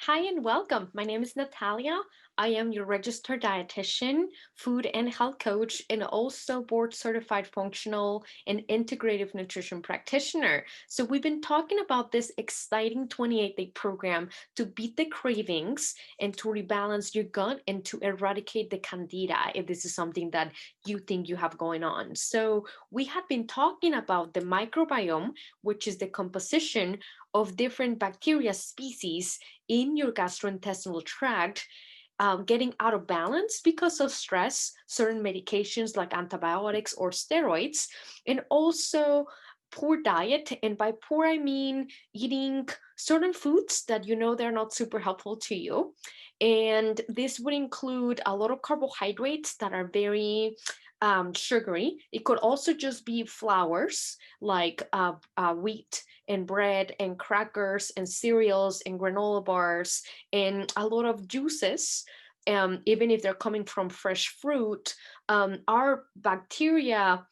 Hi and welcome. My name is Natalia. I am your registered dietitian, food and health coach, and also board certified functional and integrative nutrition practitioner. So, we've been talking about this exciting 28-day program to beat the cravings and to rebalance your gut and to eradicate the candida if this is something that you think you have going on. So, we have been talking about the microbiome, which is the composition of different bacteria species in your gastrointestinal tract getting out of balance because of stress, certain medications like antibiotics or steroids, and also poor diet. And by poor, I mean eating certain foods that you know they're not super helpful to you. And this would include a lot of carbohydrates that are very sugary. It could also just be flours like wheat and bread and crackers and cereals and granola bars and a lot of juices. Even if they're coming from fresh fruit, our bacteria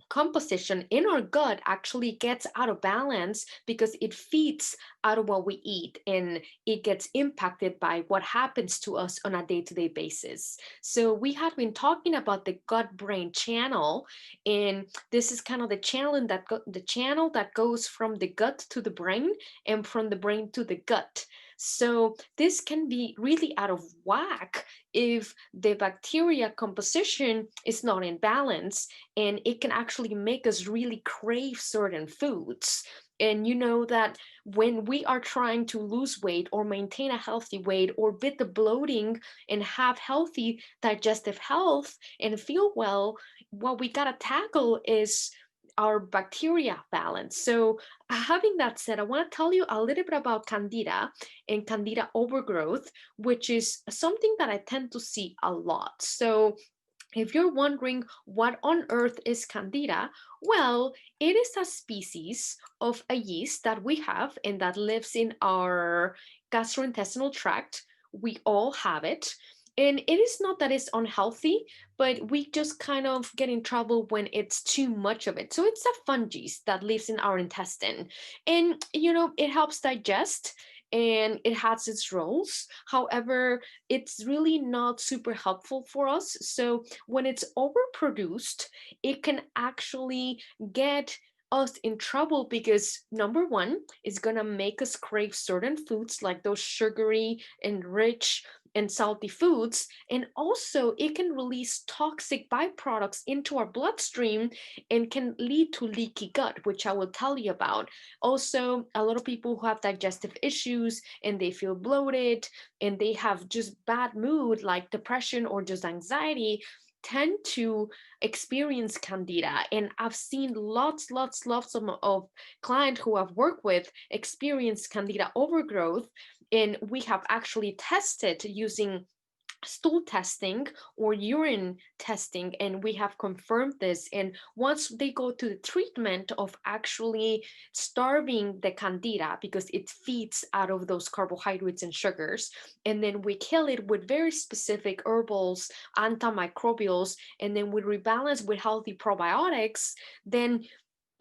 composition in our gut actually gets out of balance because it feeds out of what we eat and it gets impacted by what happens to us on a day-to-day basis. So we have been talking about the gut brain channel, and this is kind of the channel that goes from the gut to the brain and from the brain to the gut. So this can be really out of whack if the bacteria composition is not in balance, and it can actually make us really crave certain foods. And you know that when we are trying to lose weight or maintain a healthy weight or beat the bloating and have healthy digestive health and feel well, what we gotta tackle is our bacteria balance. So, having that said, I want to tell you a little bit about candida and candida overgrowth, which is something that I tend to see a lot. So, if you're wondering what on earth is Candida, well, it is a species of a yeast that we have and that lives in our gastrointestinal tract. We all have it. And it is not that it's unhealthy, but we just kind of get in trouble when it's too much of it. So it's a fungus that lives in our intestine. And, it helps digest and it has its roles. However, it's really not super helpful for us. So when it's overproduced, it can actually get us in trouble because number one, it's gonna make us crave certain foods like those sugary and rich and salty foods. And also, it can release toxic byproducts into our bloodstream and can lead to leaky gut, which I will tell you about. Also, a lot of people who have digestive issues and they feel bloated and they have just bad mood like depression or just anxiety tend to experience candida, and I've seen lots of clients who I've worked with experience candida overgrowth, and we have actually tested using stool testing or urine testing, and we have confirmed this. And once they go to the treatment of actually starving the candida because it feeds out of those carbohydrates and sugars, and then we kill it with very specific herbals, antimicrobials, and then we rebalance with healthy probiotics, then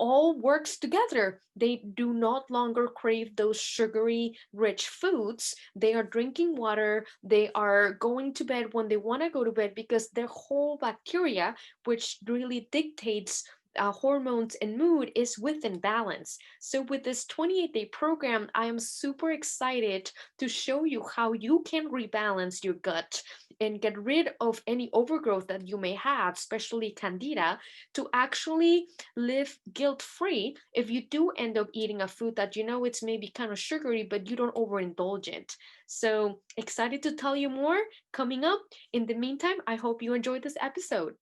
all works together. They do not longer crave those sugary rich foods. They are drinking water. They are going to bed when they want to go to bed because their whole bacteria, which really dictates hormones and mood, is within balance. So, with this 28-day program, I am super excited to show you how you can rebalance your gut and get rid of any overgrowth that you may have, especially candida, to actually live guilt free if you do end up eating a food that you know it's maybe kind of sugary, but you don't overindulge it. So excited to tell you more coming up. In the meantime, I hope you enjoyed this episode.